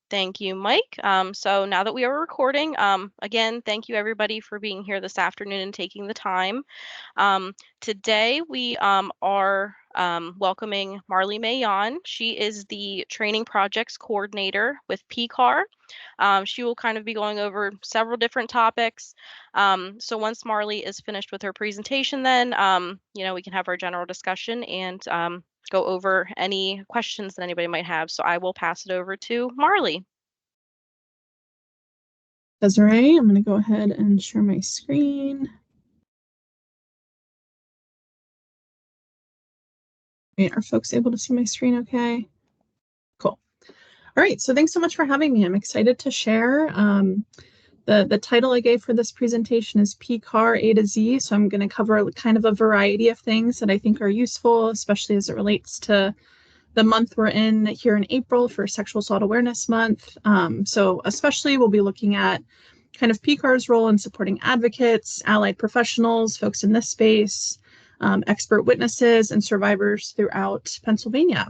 Thank you, Mike. So now that we are recording, again, thank you everybody for being here this afternoon and taking the time. Today we are welcoming Marley Mayon. She is the Training Projects Coordinator with PCAR. She will kind of be going over several different topics. So once Marley is finished with her presentation, then we can have our general discussion and go over any questions that anybody might have. So I will pass it over to Marley. Desiree, I'm going to go ahead and share my screen. Wait, are folks able to see my screen okay? Cool. All right, so thanks so much for having me. I'm excited to share. The title I gave for this presentation is PCAR A to Z, so I'm going to cover kind of a variety of things that I think are useful, especially as it relates to the month we're in here in April for Sexual Assault Awareness Month. So especially we'll be looking at kind of PCAR's role in supporting advocates, allied professionals, folks in this space, expert witnesses, and survivors throughout Pennsylvania.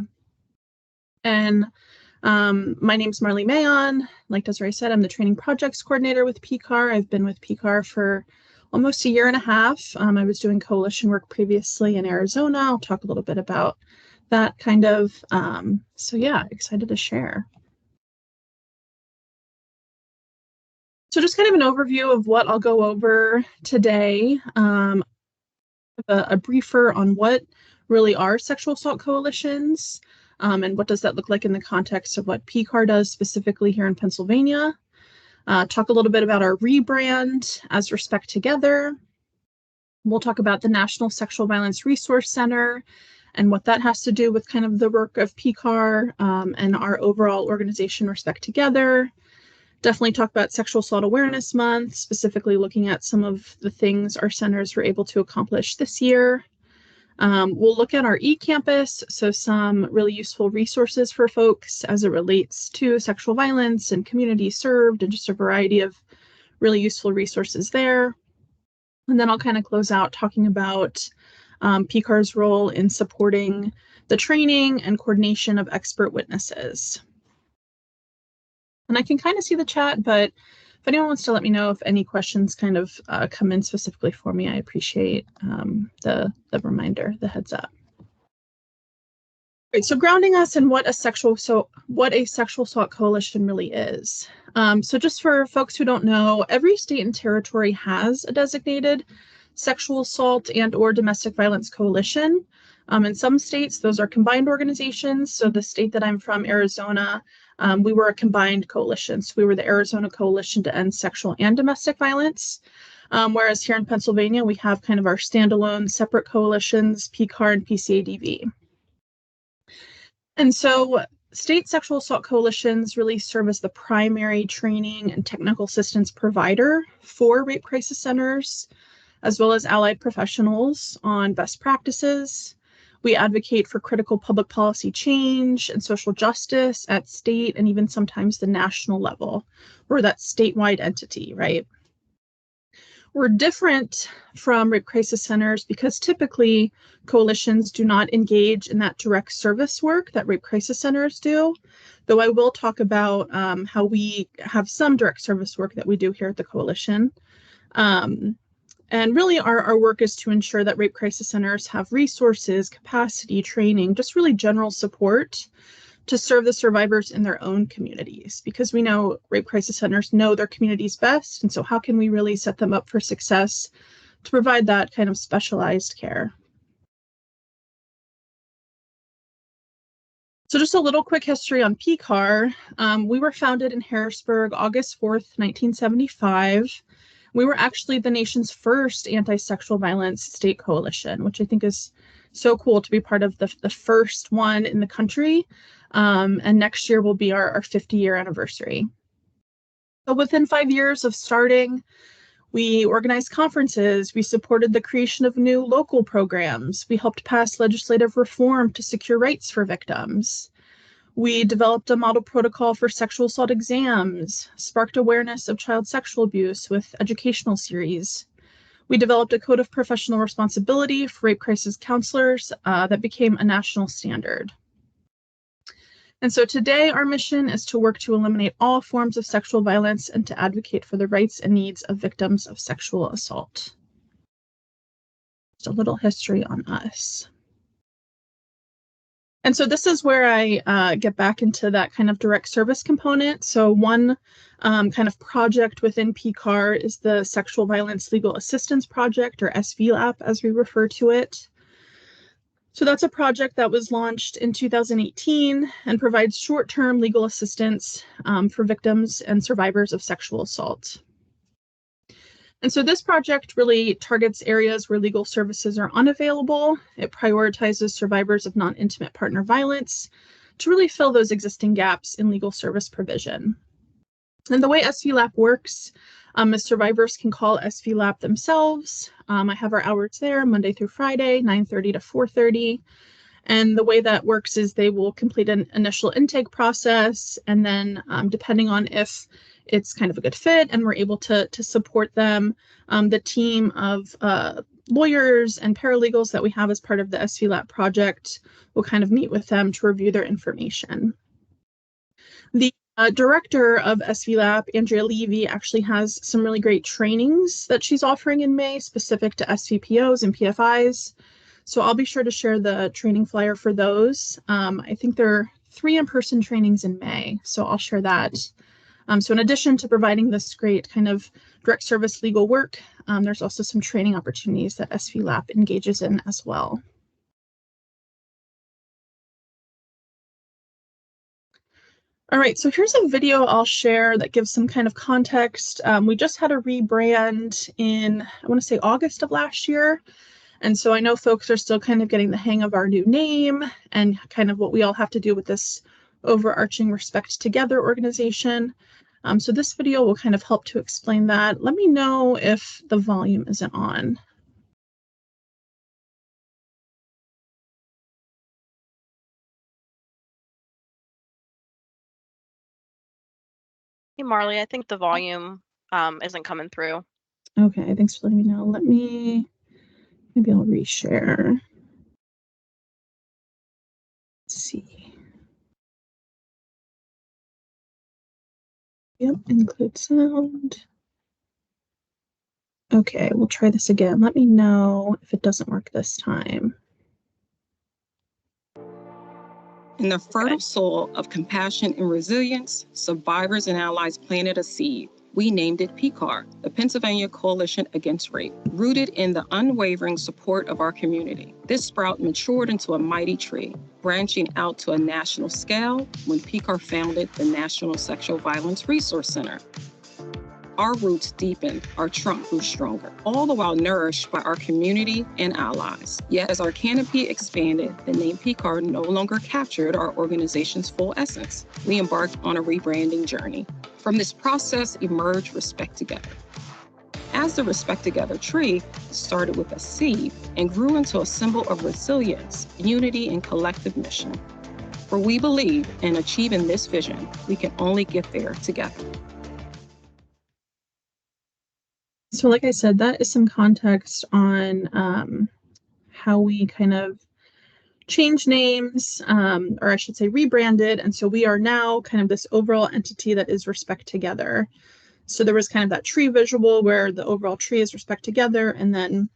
And my name's Marley Mayon. Like Desiree said, I'm the Training Projects Coordinator with PCAR. I've been with PCAR for almost a year and a half. I was doing coalition work previously in Arizona. I'll talk a little bit about that kind of. So yeah, excited to share. So just kind of an overview of what I'll go over today. A briefer on what really are sexual assault coalitions. And what does that look like in the context of what PCAR does specifically here in Pennsylvania. Talk a little bit about our rebrand as Respect Together. We'll talk about the National Sexual Violence Resource Center and what that has to do with kind of the work of PCAR and our overall organization Respect Together. Definitely talk about Sexual Assault Awareness Month, specifically looking at some of the things our centers were able to accomplish this year. We'll look at our eCampus, so some really useful resources for folks as it relates to sexual violence and community served, and just a variety of really useful resources there. And then I'll kind of close out talking about PCAR's role in supporting the training and coordination of expert witnesses. And I can kind of see the chat, but if anyone wants to let me know if any questions kind of come in specifically for me, I appreciate the reminder, the heads up. Right, so grounding us in what a sexual assault coalition really is. So just for folks who don't know, every state and territory has a designated sexual assault and or domestic violence coalition. In some states, those are combined organizations. So the state that I'm from, Arizona, we were a combined coalition. So we were the Arizona Coalition to End Sexual and Domestic Violence. Whereas here in Pennsylvania, we have kind of our standalone separate coalitions, PCAR and PCADV. And so state sexual assault coalitions really serve as the primary training and technical assistance provider for rape crisis centers, as well as allied professionals on best practices. We advocate for critical public policy change and social justice at state and even sometimes the national level, or that statewide entity, right? We're different from rape crisis centers because typically coalitions do not engage in that direct service work that rape crisis centers do, though I will talk about how we have some direct service work that we do here at the coalition. And really our work is to ensure that rape crisis centers have resources, capacity, training, just really general support to serve the survivors in their own communities, because we know rape crisis centers know their communities best. And so how can we really set them up for success to provide that kind of specialized care? So just a little quick history on PCAR. We were founded in Harrisburg, August 4th, 1975. We were actually the nation's first anti-sexual violence state coalition, which I think is so cool to be part of the first one in the country. And next year will be our 50-year anniversary. So within 5 years of starting, we organized conferences, we supported the creation of new local programs, we helped pass legislative reform to secure rights for victims. We developed a model protocol for sexual assault exams, sparked awareness of child sexual abuse with educational series. We developed a code of professional responsibility for rape crisis counselors that became a national standard. And so today our mission is to work to eliminate all forms of sexual violence and to advocate for the rights and needs of victims of sexual assault. Just a little history on us. And so this is where I get back into that kind of direct service component. So one kind of project within PCAR is the Sexual Violence Legal Assistance Project, or SVLAP as we refer to it. So that's a project that was launched in 2018 and provides short-term legal assistance for victims and survivors of sexual assault. And so this project really targets areas where legal services are unavailable. It prioritizes survivors of non-intimate partner violence to really fill those existing gaps in legal service provision. And the way SVLAP works is survivors can call SVLAP themselves. I have our hours there Monday through Friday, 9:30 to 4:30. And the way that works is they will complete an initial intake process, and then depending on if it's kind of a good fit and we're able to support them, the team of lawyers and paralegals that we have as part of the SVLAP project will kind of meet with them to review their information. The director of SVLAP, Andrea Levy, actually has some really great trainings that she's offering in May specific to SVPOs and PFIs. So I'll be sure to share the training flyer for those. I think there are 3 in-person trainings in May, so I'll share that. So in addition to providing this great kind of direct service legal work, there's also some training opportunities that SVLAP engages in as well. All right, so here's a video I'll share that gives some kind of context. We just had a rebrand in, I want to say August of last year. And so I know folks are still kind of getting the hang of our new name and kind of what we all have to do with this overarching Respect Together organization. So this video will kind of help to explain that. Let me know if the volume isn't on. Hey, Marley, I think the volume isn't coming through. Okay, thanks for letting me know. Maybe I'll reshare. Let's see. Yep, include sound. Okay, we'll try this again. Let me know if it doesn't work this time. In the fertile soil of compassion and resilience, survivors and allies planted a seed. We named it PCAR, the Pennsylvania Coalition Against Rape, rooted in the unwavering support of our community. This sprout matured into a mighty tree, branching out to a national scale when PCAR founded the National Sexual Violence Resource Center. Our roots deepened, our trunk grew stronger, all the while nourished by our community and allies. Yet as our canopy expanded, the name PCAR no longer captured our organization's full essence. We embarked on a rebranding journey. From this process emerged Respect Together. As the Respect Together tree started with a seed and grew into a symbol of resilience, unity, and collective mission. For we believe in achieving this vision, we can only get there together. So like I said, that is some context on how we kind of change names, or I should say rebranded. And so we are now kind of this overall entity that is Respect Together. So there was kind of that tree visual where the overall tree is Respect Together. And then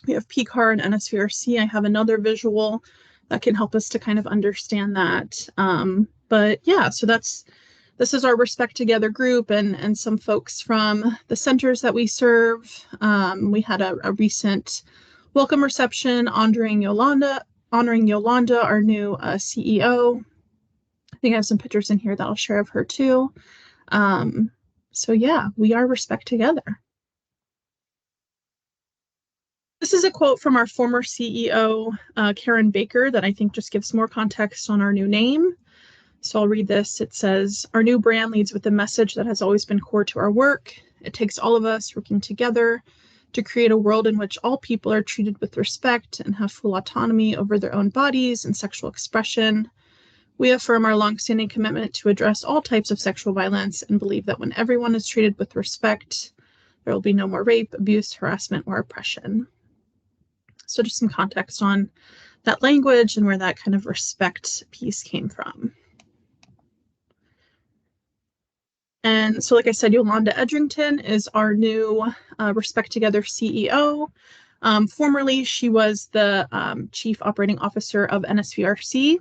we have PCAR and NSVRC. I have another visual that can help us to kind of understand that. But yeah, so this is our Respect Together group and some folks from the centers that we serve. We had a recent welcome reception honoring Yolanda, our new CEO. I think I have some pictures in here that I'll share of her too. So yeah, we are Respect Together. This is a quote from our former CEO, Karen Baker, that I think just gives more context on our new name. So I'll read this. It says, "Our new brand leads with a message that has always been core to our work. It takes all of us working together to create a world in which all people are treated with respect and have full autonomy over their own bodies and sexual expression. We affirm our longstanding commitment to address all types of sexual violence and believe that when everyone is treated with respect, there will be no more rape, abuse, harassment, or oppression." So just some context on that language and where that kind of respect piece came from. And so, like I said, Yolanda Edrington is our new Respect Together CEO. Formerly, she was the Chief Operating Officer of NSVRC.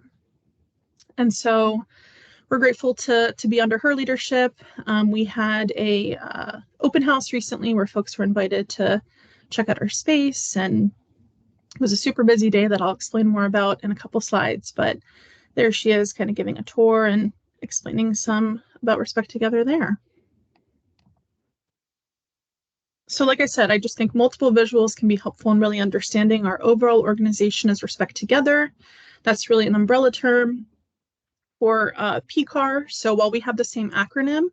And so we're grateful to be under her leadership. We had a open house recently where folks were invited to check out our space, and it was a super busy day that I'll explain more about in a couple slides, but there she is kind of giving a tour and explaining some about Respect Together there. So like I said, I just think multiple visuals can be helpful in really understanding our overall organization as Respect Together. That's really an umbrella term for PCAR. So while we have the same acronym,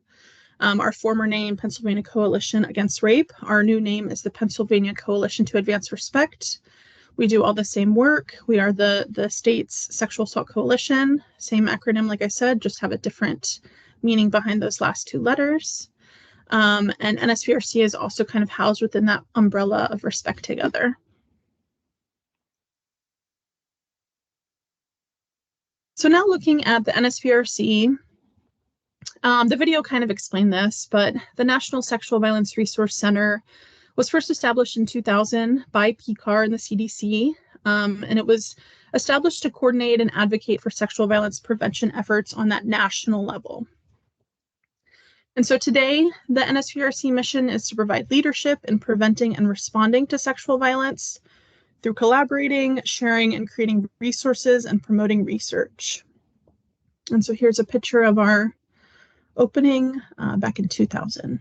our former name, Pennsylvania Coalition Against Rape, our new name is the Pennsylvania Coalition to Advance Respect. We do all the same work. We are the state's sexual assault coalition. Same acronym, like I said, just have a different meaning behind those last two letters. And NSVRC is also kind of housed within that umbrella of Respect Together. So now looking at the NSVRC, the video kind of explained this, but the National Sexual Violence Resource Center was first established in 2000 by PCAR and the CDC, and it was established to coordinate and advocate for sexual violence prevention efforts on that national level. And so today, the NSVRC mission is to provide leadership in preventing and responding to sexual violence through collaborating, sharing, and creating resources and promoting research. And so here's a picture of our opening back in 2000.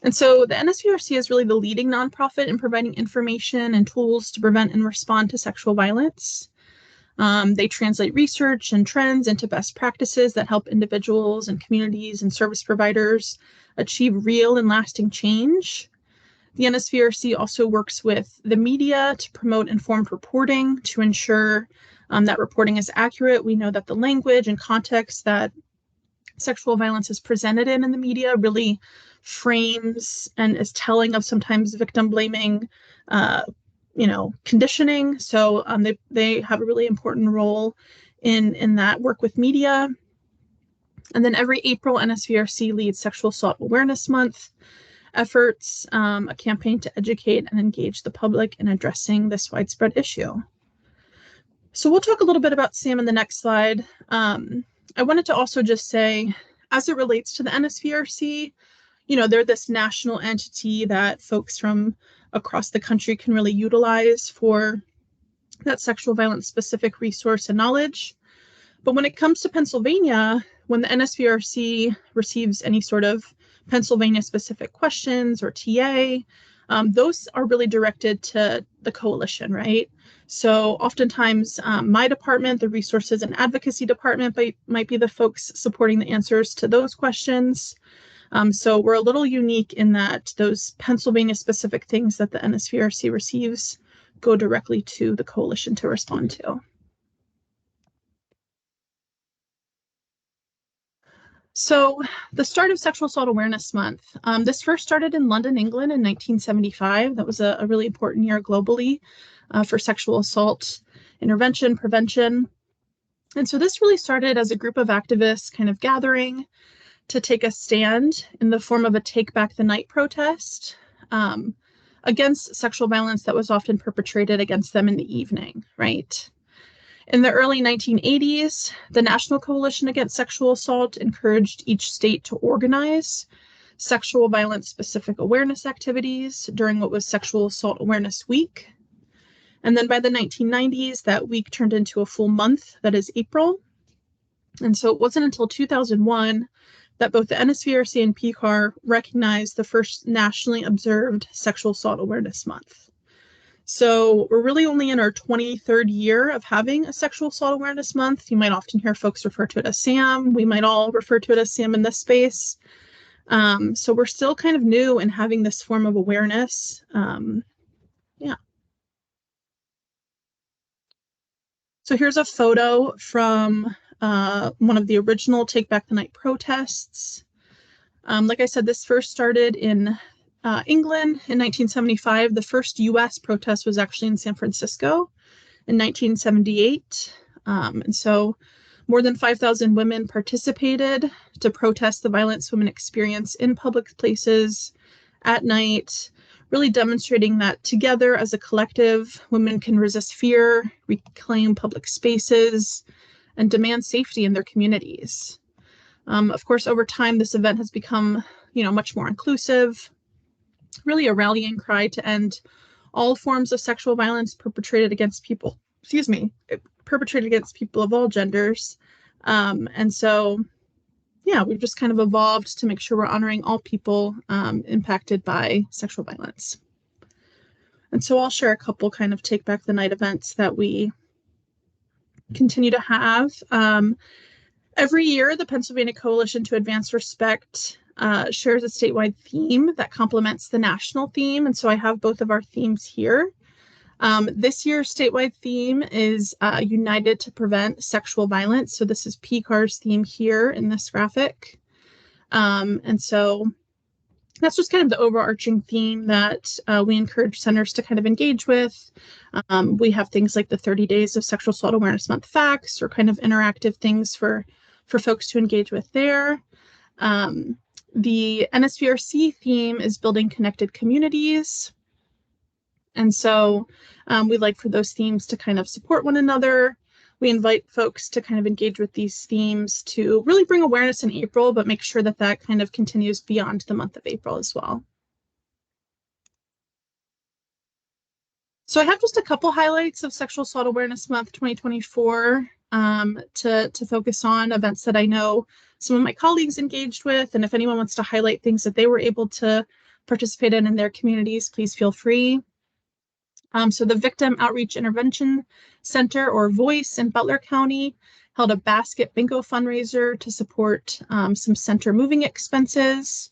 And so the NSVRC is really the leading nonprofit in providing information and tools to prevent and respond to sexual violence. They translate research and trends into best practices that help individuals and communities and service providers achieve real and lasting change. The NSVRC also works with the media to promote informed reporting to ensure that reporting is accurate. We know that the language and context that sexual violence is presented in the media really frames and is telling of sometimes victim blaming, conditioning. So they have a really important role in that work with media. And then every April, NSVRC leads Sexual Assault Awareness Month efforts, a campaign to educate and engage the public in addressing this widespread issue. So we'll talk a little bit about SAM in the next slide. I wanted to also just say, as it relates to the NSVRC, they're this national entity that folks from across the country can really utilize for that sexual violence specific resource and knowledge. But when it comes to Pennsylvania, when the NSVRC receives any sort of Pennsylvania specific questions or TA, those are really directed to the coalition, right? So oftentimes my department, the resources and advocacy department, might be the folks supporting the answers to those questions. So we're a little unique in that those Pennsylvania specific things that the NSVRC receives go directly to the coalition to respond to. So the start of Sexual Assault Awareness Month, this first started in London, England in 1975. That was a really important year globally for sexual assault intervention, prevention. And so this really started as a group of activists kind of gathering to take a stand in the form of a Take Back the Night protest against sexual violence that was often perpetrated against them in the evening, right? In the early 1980s, the National Coalition Against Sexual Assault encouraged each state to organize sexual violence specific awareness activities during what was Sexual Assault Awareness Week. And then by the 1990s, that week turned into a full month, that is April. And so it wasn't until 2001 that both the NSVRC and PCAR recognized the first nationally observed Sexual Assault Awareness Month. So we're really only in our 23rd year of having a Sexual Assault Awareness Month. You might often hear folks refer to it as SAM. We might all refer to it as SAM in this space. So we're still kind of new in having this form of awareness. So here's a photo from one of the original Take Back the Night protests. Like I said, this first started in England in 1975. The first US protest was actually in San Francisco in 1978. And so More than 5,000 women participated to protest the violence women experience in public places at night, really demonstrating that together as a collective, women can resist fear, reclaim public spaces, and demand safety in their communities. Of course, over time, this event has become, much more inclusive, really a rallying cry to end all forms of sexual violence perpetrated against people, perpetrated against people of all genders. And so, we've just kind of evolved to make sure we're honoring all people impacted by sexual violence. And so I'll share a couple kind of Take Back the Night events that we continue to have. Every year, the Pennsylvania Coalition to Advance Respect shares a statewide theme that complements the national theme. And so I have both of our themes here. This year's statewide theme is United to Prevent Sexual Violence. So this is PCAR's theme here in this graphic. And so that's just kind of the overarching theme that we encourage centers to kind of engage with. We have things like the 30 Days of Sexual Assault Awareness Month facts, or kind of interactive things for folks to engage with there. The NSVRC theme is Building Connected Communities. And so we like for those themes to kind of support one another. We invite folks to kind of engage with these themes to really bring awareness in April, but make sure that that kind of continues beyond the month of April as well. So I have just a couple highlights of Sexual Assault Awareness Month 2024 to focus on events that I know some of my colleagues engaged with. And if anyone wants to highlight things that they were able to participate in their communities, please feel free. So the Victim Outreach Intervention Center, or VOICE, in Butler County held a basket bingo fundraiser to support some center moving expenses.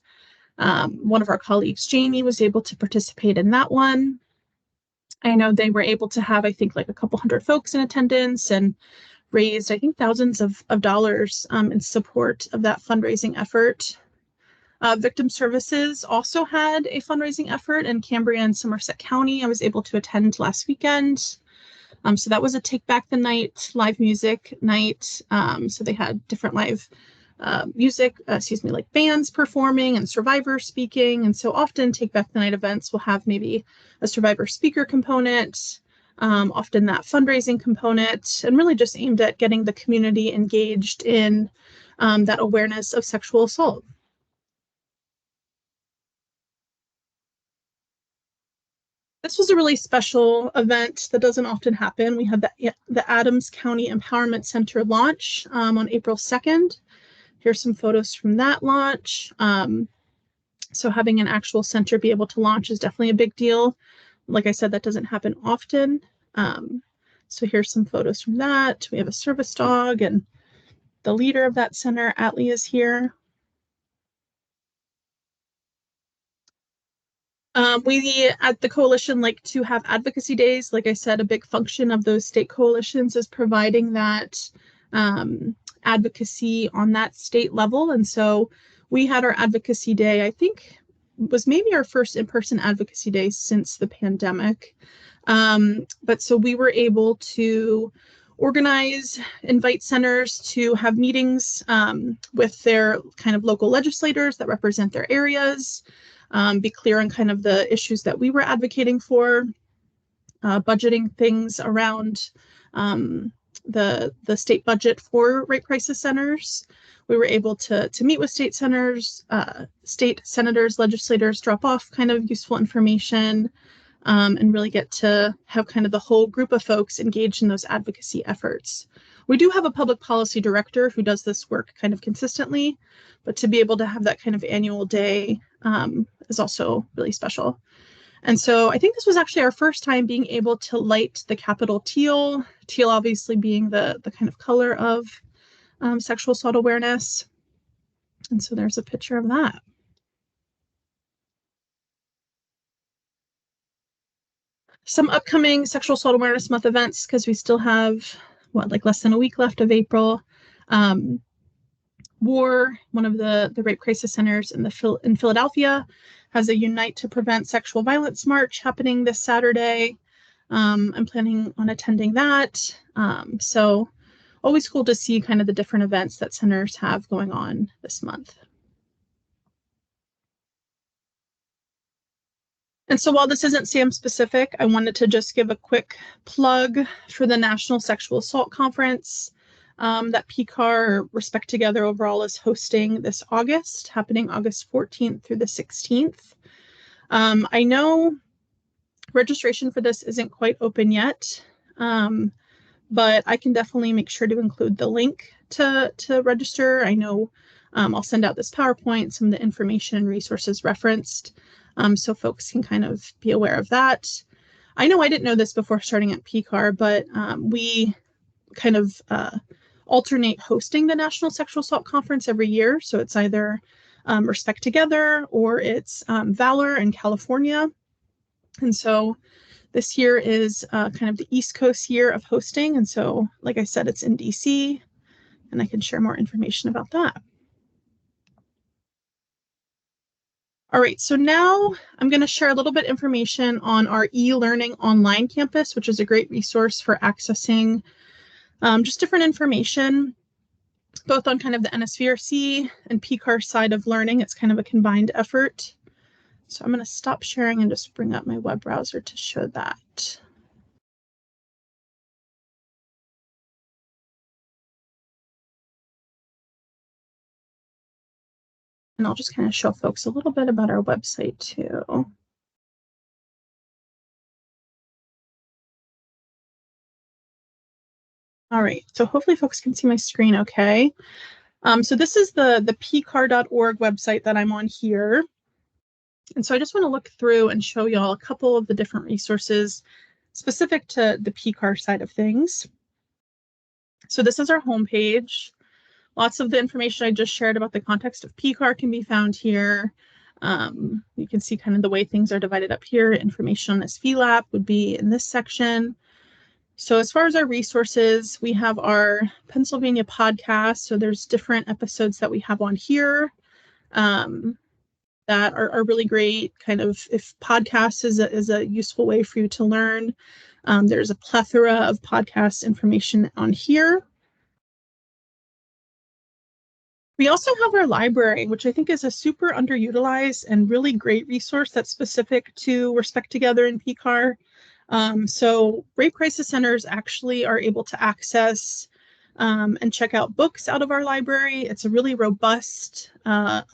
One of our colleagues, Jamie, was able to participate in that one. I know they were able to have, I think, like a couple hundred folks in attendance and raised, I think, thousands of dollars in support of that fundraising effort. Victim Services also had a fundraising effort in Cambria and Somerset County. I was able to attend last weekend. So that was a Take Back the Night live music night. So they had different live music, like bands performing and survivors speaking. And so often Take Back the Night events will have maybe a survivor speaker component, often that fundraising component, and really just aimed at getting the community engaged in that awareness of sexual assault. This was a really special event that doesn't often happen. We had the Adams County Empowerment Center launch on April 2nd. Here's some photos from that launch. So having an actual center be able to launch is definitely a big deal. Like I said, that doesn't happen often. So here's some photos from that. We have a service dog, and the leader of that center, Atlee, is here. We at the coalition like to have advocacy days. Like I said, a big function of those state coalitions is providing that advocacy on that state level. And so we had our advocacy day, I think was maybe our first in-person advocacy day since the pandemic. But so we were able to organize, invite centers to have meetings with their kind of local legislators that represent their areas, be clear on kind of the issues that we were advocating for, budgeting things around the state budget for rape crisis centers. We were able to meet with state senators, legislators, drop off kind of useful information, and really get to have kind of the whole group of folks engaged in those advocacy efforts. We do have a public policy director who does this work kind of consistently, but to be able to have that kind of annual day is also really special. And so I think this was actually our first time being able to light the Capitol teal obviously being the kind of color of sexual assault awareness. And so there's a picture of that. Some upcoming Sexual Assault Awareness Month events, because we still have, less than a week left of April. WAR, one of the rape crisis centers in Philadelphia, has a Unite to Prevent Sexual Violence March happening this Saturday. I'm planning on attending that. So always cool to see kind of the different events that centers have going on this month. And so while this isn't SAM specific, I wanted to just give a quick plug for the National Sexual Assault Conference that PCAR, Respect Together overall, is hosting this August, happening August 14th through the 16th. I know registration for this isn't quite open yet, but I can definitely make sure to include the link to register. I know I'll send out this PowerPoint, some of the information and resources referenced, so folks can kind of be aware of that. I know I didn't know this before starting at PCAR, but we kind of alternate hosting the National Sexual Assault Conference every year. So it's either Respect Together or it's Valor in California. And so this year is kind of the East Coast year of hosting. And so, like I said, it's in DC, and I can share more information about that. All right, so now I'm going to share a little bit information on our e-learning online campus, which is a great resource for accessing just different information, both on kind of the NSVRC and PCAR side of learning. It's kind of a combined effort. So I'm going to stop sharing and just bring up my web browser to show that. And I'll just kind of show folks a little bit about our website too. All right, so hopefully folks can see my screen okay. So this is the PCAR.org website that I'm on here. And so I just want to look through and show y'all a couple of the different resources specific to the PCAR side of things. So this is our homepage. Lots of the information I just shared about the context of PCAR can be found here. You can see kind of the way things are divided up here. Information on SVLAP would be in this section. So as far as our resources, we have our Pennsylvania podcast. So there's different episodes that we have on here that are really great. Kind of if podcasts is a useful way for you to learn, there's a plethora of podcast information on here. We also have our library, which I think is a super underutilized and really great resource that's specific to Respect Together and PCAR. So rape crisis centers actually are able to access and check out books out of our library. It's a really robust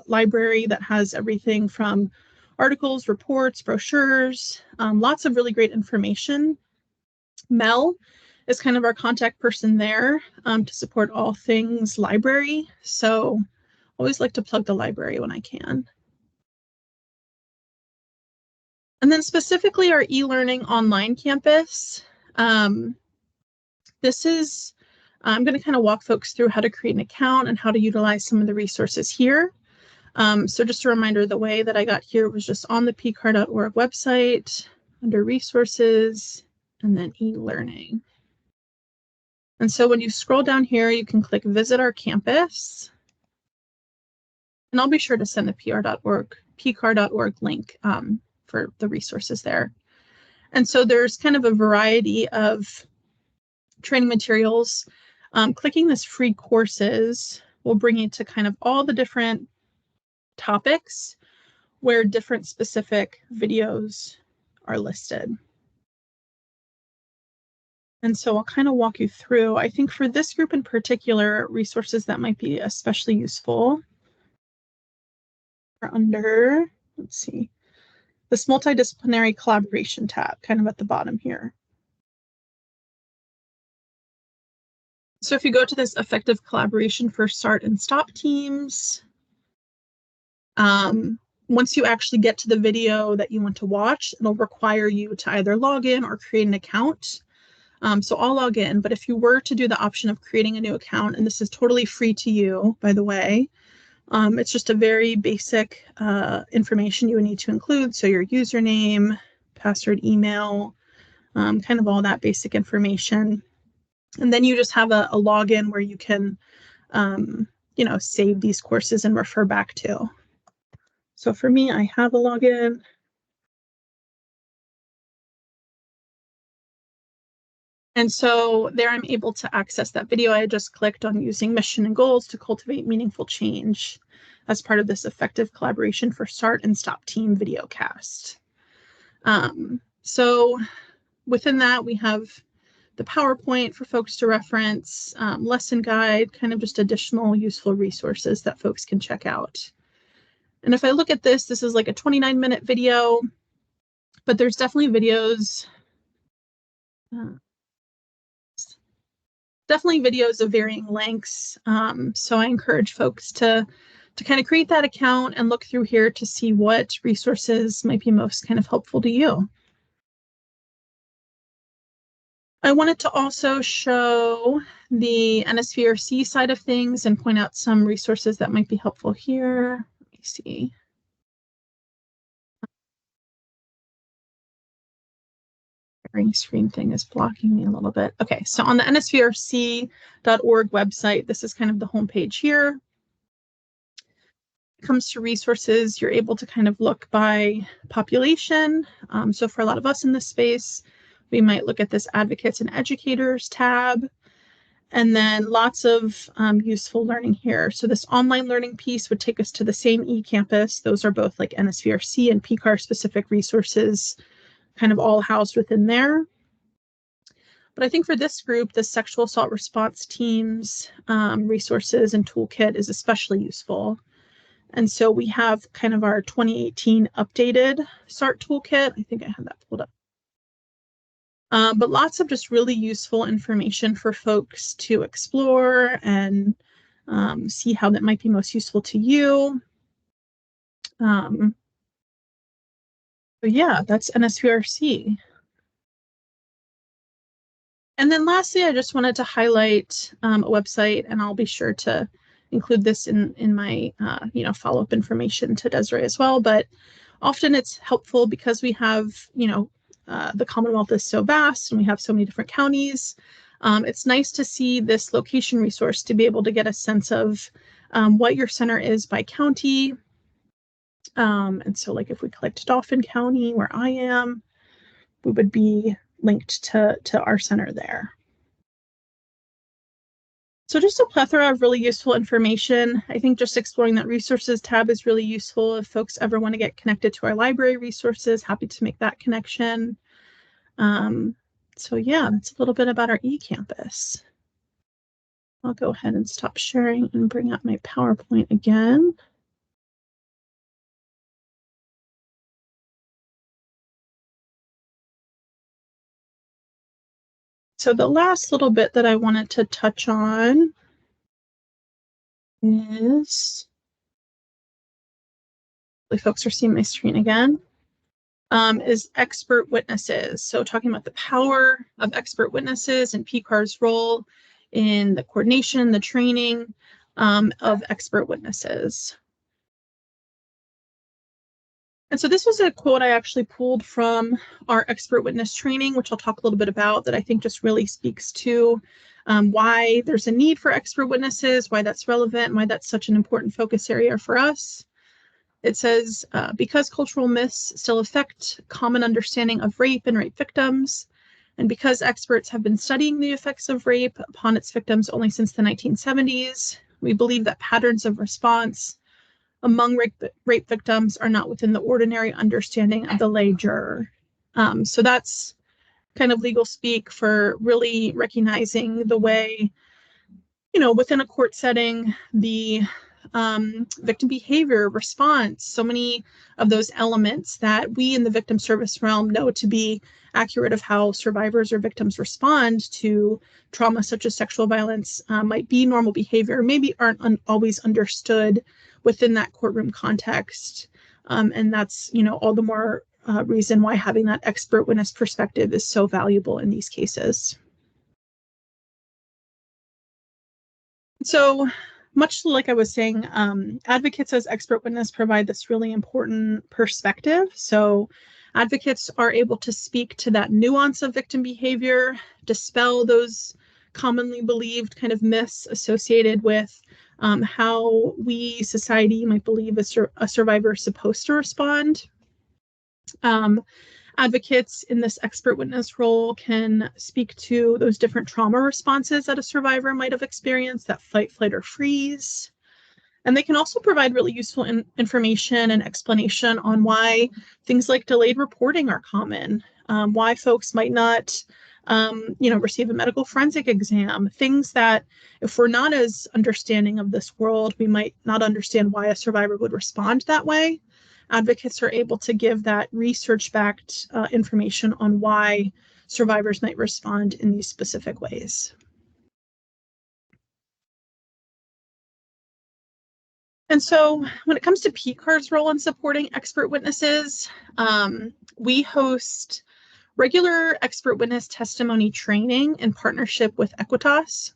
library that has everything from articles, reports, brochures, lots of really great information. Mel is kind of our contact person there to support all things library. So always like to plug the library when I can. And then specifically our e-learning online campus. This is, I'm going to kind of walk folks through how to create an account and how to utilize some of the resources here. So just a reminder, the way that I got here was just on the pcar.org website under resources and then e-learning. And so when you scroll down here, you can click visit our campus. And I'll be sure to send the pcar.org link for the resources there. And so there's kind of a variety of training materials. Clicking this free courses will bring you to kind of all the different topics where different specific videos are listed. And so I'll kind of walk you through, I think for this group in particular, resources that might be especially useful are under, let's see, this multidisciplinary collaboration tab, kind of at the bottom here. So if you go to this effective collaboration for start and stop teams, once you actually get to the video that you want to watch, it'll require you to either log in or create an account. So I'll log in, but if you were to do the option of creating a new account, and this is totally free to you, by the way, it's just a very basic information you would need to include. So your username, password, email, kind of all that basic information. And then you just have a login where you can, you know, save these courses and refer back to. So for me, I have a login. And so there I'm able to access that video I just clicked on, using mission and goals to cultivate meaningful change as part of this effective collaboration for Start and Stop Team videocast. So within that, we have the PowerPoint for folks to reference, lesson guide, kind of just additional useful resources that folks can check out. And if I look at this, this is like a 29-minute video, but there's definitely videos, of varying lengths. So I encourage folks to kind of create that account and look through here to see what resources might be most kind of helpful to you. I wanted to also show the NSVRC side of things and point out some resources that might be helpful here. Let me see. Sharing screen thing is blocking me a little bit. Okay, so on the nsvrc.org website, this is kind of the homepage here. When it comes to resources, you're able to kind of look by population. So for a lot of us in this space, we might look at this Advocates and Educators tab, and then lots of useful learning here. So this online learning piece would take us to the same eCampus. Those are both like NSVRC and PCAR specific resources, kind of all housed within there. But I think for this group, the sexual assault response teams resources and toolkit is especially useful. And so we have kind of our 2018 updated SART toolkit. I think I have that pulled up. But lots of just really useful information for folks to explore and see how that might be most useful to you. So yeah, that's NSVRC. And then lastly, I just wanted to highlight a website, and I'll be sure to include this in my follow-up information to Desiree as well. But often it's helpful because we have, the Commonwealth is so vast and we have so many different counties. It's nice to see this location resource to be able to get a sense of what your center is by county. And so like if we clicked Dauphin County, where I am, we would be linked to our center there. So just a plethora of really useful information. I think just exploring that resources tab is really useful if folks ever want to get connected to our library resources. Happy to make that connection. So yeah, that's a little bit about our eCampus. I'll go ahead and stop sharing and bring up my PowerPoint again. So the last little bit that I wanted to touch on is, folks are seeing my screen again, is expert witnesses. So talking about the power of expert witnesses and PCAR's role in the coordination, the training of expert witnesses. And so this was a quote I actually pulled from our expert witness training, which I'll talk a little bit about, that I think just really speaks to why there's a need for expert witnesses, why that's relevant, why that's such an important focus area for us. It says, because cultural myths still affect common understanding of rape and rape victims, and because experts have been studying the effects of rape upon its victims only since the 1970s, we believe that patterns of response among rape victims are not within the ordinary understanding of the lay juror. So that's kind of legal speak for really recognizing the way, within a court setting, the victim behavior, response, so many of those elements that we in the victim service realm know to be accurate of how survivors or victims respond to trauma such as sexual violence might be normal behavior, maybe aren't always understood within that courtroom context. And that's, all the more reason why having that expert witness perspective is so valuable in these cases. So much like I was saying, advocates as expert witness provide this really important perspective. So advocates are able to speak to that nuance of victim behavior, dispel those commonly believed kind of myths associated with how we, society, might believe a survivor is supposed to respond. Advocates in this expert witness role can speak to those different trauma responses that a survivor might have experienced, that fight, flight, or freeze. And they can also provide really useful information and explanation on why things like delayed reporting are common, why folks might not, receive a medical forensic exam, things that if we're not as understanding of this world, we might not understand why a survivor would respond that way. Advocates are able to give that research-backed information on why survivors might respond in these specific ways. And so when it comes to PCAR's role in supporting expert witnesses, we host regular expert witness testimony training in partnership with Equitas.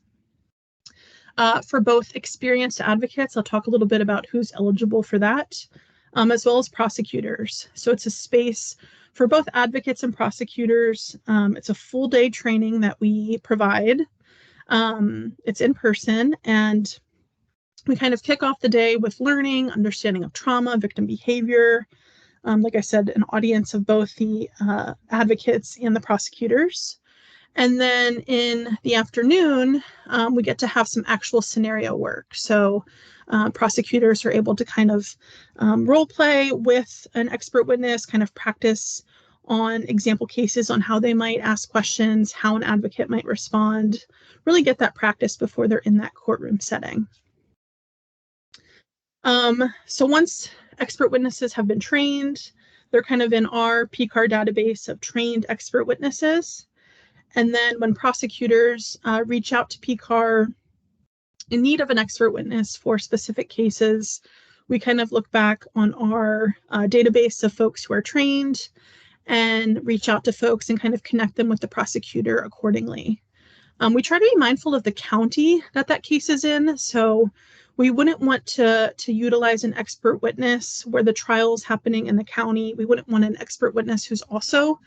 For both experienced advocates, I'll talk a little bit about who's eligible for that, as well as prosecutors. So it's a space for both advocates and prosecutors. It's a full day training that we provide. It's in person, and we kind of kick off the day with learning, understanding of trauma, victim behavior. Like I said, an audience of both the advocates and the prosecutors. And then in the afternoon, we get to have some actual scenario work. So prosecutors are able to kind of role play with an expert witness, kind of practice on example cases on how they might ask questions, how an advocate might respond, really get that practice before they're in that courtroom setting. So once expert witnesses have been trained, they're kind of in our PCAR database of trained expert witnesses. And then when prosecutors reach out to PCAR in need of an expert witness for specific cases, we kind of look back on our database of folks who are trained and reach out to folks and kind of connect them with the prosecutor accordingly. We try to be mindful of the county that case is in. So we wouldn't want to utilize an expert witness where the trial is happening in the county. We wouldn't want an expert witness who's also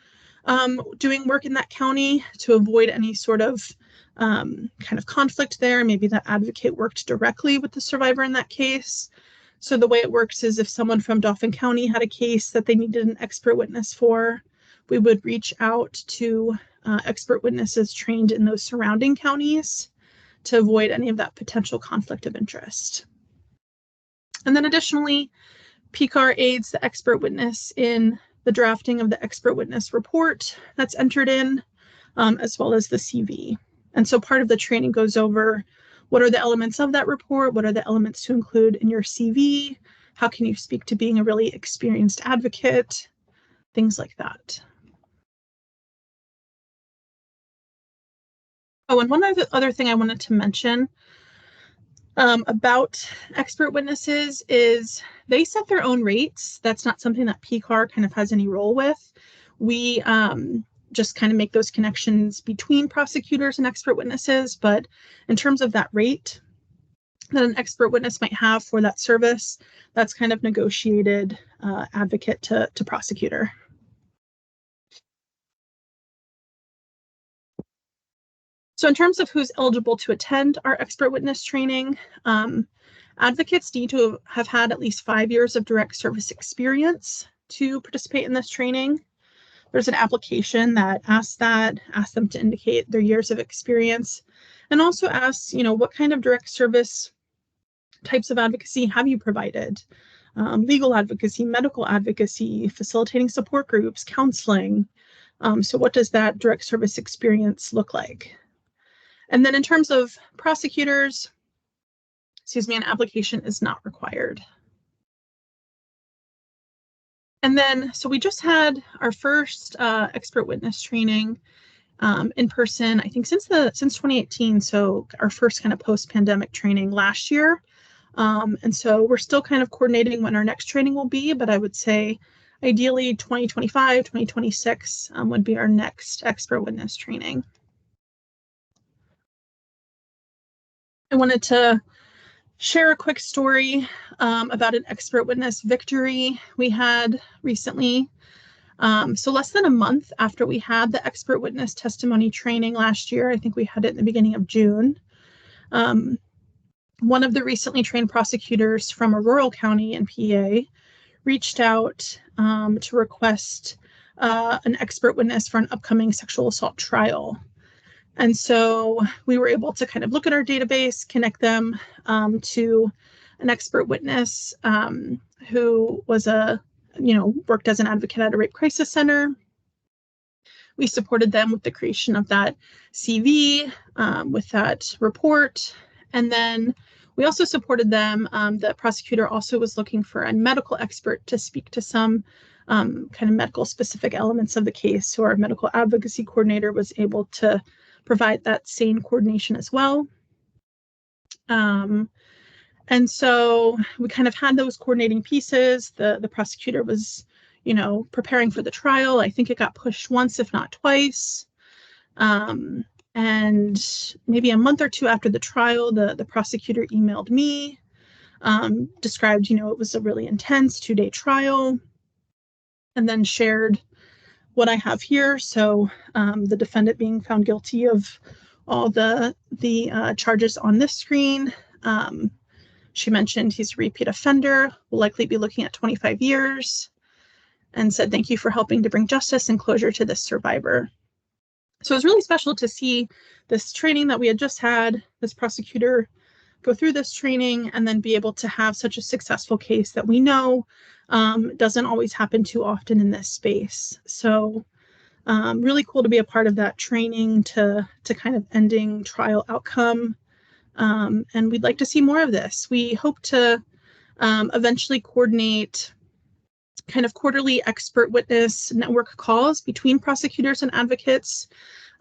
doing work in that county to avoid any sort of kind of conflict there. Maybe the advocate worked directly with the survivor in that case. So the way it works is if someone from Dauphin County had a case that they needed an expert witness for, we would reach out to expert witnesses trained in those surrounding counties to avoid any of that potential conflict of interest. And then additionally, PCAR aids the expert witness in the drafting of the expert witness report that's entered in, as well as the CV. And so part of the training goes over what are the elements of that report, what are the elements to include in your CV, how can you speak to being a really experienced advocate, things like that. Oh, and one other thing I wanted to mention about expert witnesses is they set their own rates. That's not something that PCAR kind of has any role with. We just kind of make those connections between prosecutors and expert witnesses. But in terms of that rate that an expert witness might have for that service, that's kind of negotiated advocate to prosecutor. So in terms of who's eligible to attend our expert witness training, advocates need to have had at least 5 years of direct service experience to participate in this training. There's an application that asks them to indicate their years of experience, and also asks, what kind of direct service types of advocacy have you provided? Legal advocacy, medical advocacy, facilitating support groups, counseling. So what does that direct service experience look like? And then in terms of prosecutors, an application is not required. And then, so we just had our first expert witness training in person, I think since 2018. So our first kind of post-pandemic training last year. And so we're still kind of coordinating when our next training will be, but I would say ideally 2025, 2026 would be our next expert witness training. I wanted to share a quick story about an expert witness victory we had recently. So less than a month after we had the expert witness testimony training last year, I think we had it in the beginning of June, one of the recently trained prosecutors from a rural county in PA reached out to request an expert witness for an upcoming sexual assault trial. And so we were able to kind of look at our database, connect them to an expert witness who was worked as an advocate at a rape crisis center. We supported them with the creation of that CV, with that report. And then we also supported them. The prosecutor also was looking for a medical expert to speak to some kind of medical specific elements of the case. So our medical advocacy coordinator was able to provide that same coordination as well. And so we kind of had those coordinating pieces. The prosecutor was, preparing for the trial. I think it got pushed once, if not twice. And maybe a month or two after the trial, the prosecutor emailed me, described, it was a really intense 2-day trial, and then shared what I have here. So the defendant being found guilty of all the charges on this screen. She mentioned he's a repeat offender, will likely be looking at 25 years, and said, thank you for helping to bring justice and closure to this survivor. So it was really special to see this training that we had just had, this prosecutor go through this training and then be able to have such a successful case that we know doesn't always happen too often in this space. So really cool to be a part of that training to kind of ending trial outcome. And we'd like to see more of this. We hope to eventually coordinate kind of quarterly expert witness network calls between prosecutors and advocates,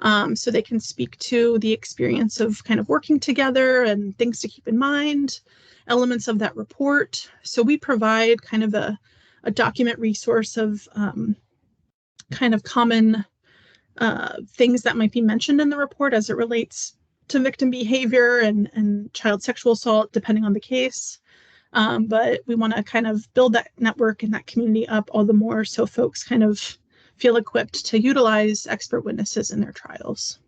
so they can speak to the experience of kind of working together and things to keep in mind, elements of that report. So we provide kind of a document resource of kind of common things that might be mentioned in the report as it relates to victim behavior and child sexual assault, depending on the case. But we want to kind of build that network and that community up all the more so folks kind of feel equipped to utilize expert witnesses in their trials.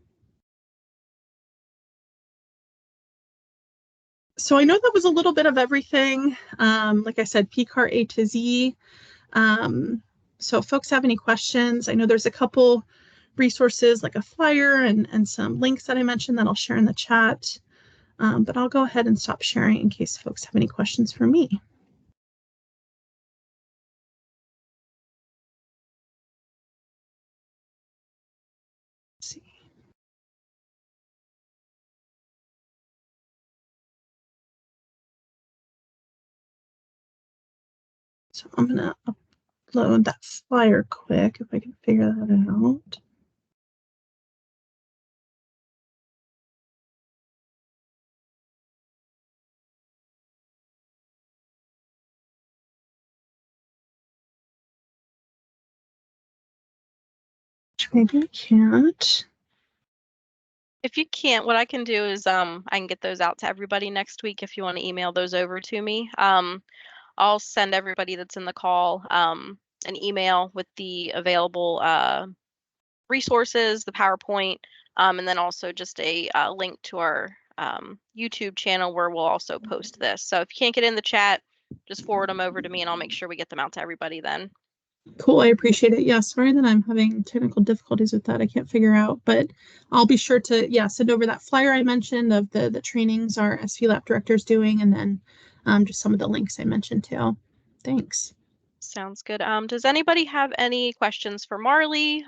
So I know that was a little bit of everything. Like I said, PCAR A to Z. So if folks have any questions, I know there's a couple resources like a flyer and some links that I mentioned that I'll share in the chat. But I'll go ahead and stop sharing in case folks have any questions for me. Let's see. So I'm going to upload that flyer quick if I can figure that out. Which maybe I can't. If you can't, what I can do is I can get those out to everybody next week if you want to email those over to me. I'll send everybody that's in the call an email with the available resources, the PowerPoint, and then also just a link to our YouTube channel where we'll also post this. So if you can't get in the chat, just forward them over to me and I'll make sure we get them out to everybody then. Cool, I appreciate it. Yeah, sorry that I'm having technical difficulties with that. I can't figure out, but I'll be sure to, send over that flyer I mentioned of the trainings our SV Lab director is doing, and then just some of the links I mentioned too. Thanks. Sounds good. Does anybody have any questions for Marley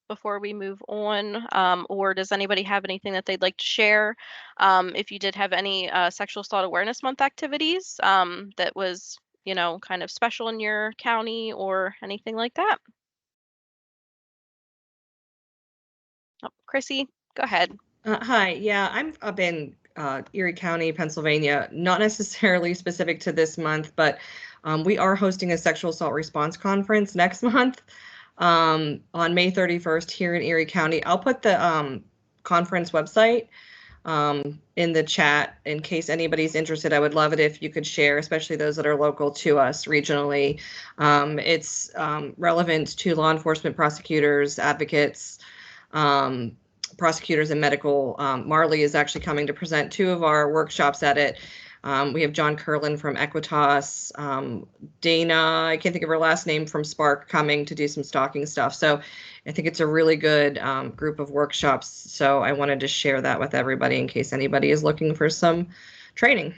before we move on? Or does anybody have anything that they'd like to share? If you did have any Sexual Assault Awareness Month activities that was, kind of special in your county or anything like that? Oh, Chrissy, go ahead. Hi, yeah, I'm up in Erie County, Pennsylvania, not necessarily specific to this month, but we are hosting a sexual assault response conference next month on May 31st here in Erie County. I'll put the conference website in the chat in case anybody's interested. I would love it if you could share, especially those that are local to us regionally. It's relevant to law enforcement, prosecutors, advocates, prosecutors, and medical. Marley is actually coming to present 2 of our workshops at it. We have John Curlin from Equitas, Dana, I can't think of her last name, from Spark, coming to do some stalking stuff. So I think it's a really good group of workshops. So I wanted to share that with everybody in case anybody is looking for some training.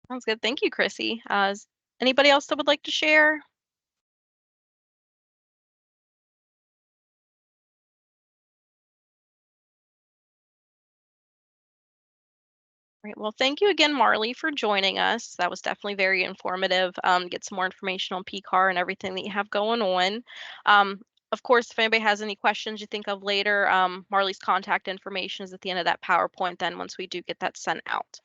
Sounds good. Thank you, Chrissy. Is anybody else that would like to share? Great. Well, thank you again, Marley, for joining us. That was definitely very informative. Get some more information on PCAR and everything that you have going on. Of course, if anybody has any questions you think of later, Marley's contact information is at the end of that PowerPoint then once we do get that sent out.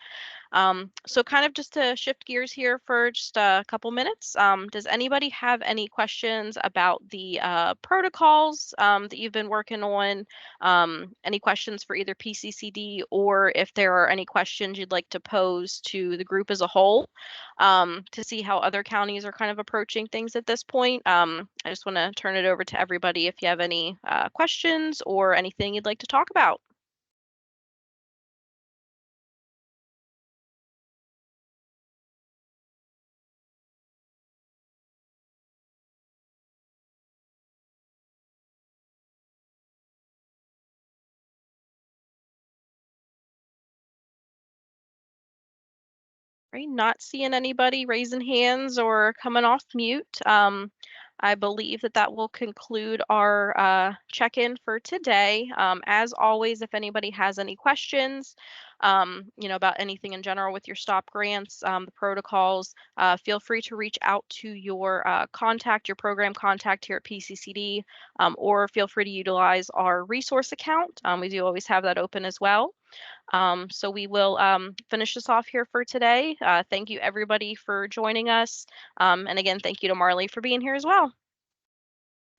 So kind of just to shift gears here for just a couple minutes, does anybody have any questions about the protocols that you've been working on? Any questions for either PCCD, or if there are any questions you'd like to pose to the group as a whole, to see how other counties are kind of approaching things at this point? I just want to turn it over to everybody if you have any questions or anything you'd like to talk about. Right, not seeing anybody raising hands or coming off mute. I believe that that will conclude our check-in for today. As always, if anybody has any questions, about anything in general with your STOP grants, the protocols, feel free to reach out to your your program contact here at PCCD, or feel free to utilize our resource account. We do always have that open as well. So we will finish this off here for today. Thank you everybody for joining us. And again, thank you to Marley for being here as well. All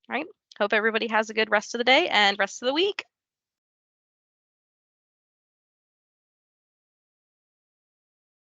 right. Hope everybody has a good rest of the day and rest of the week.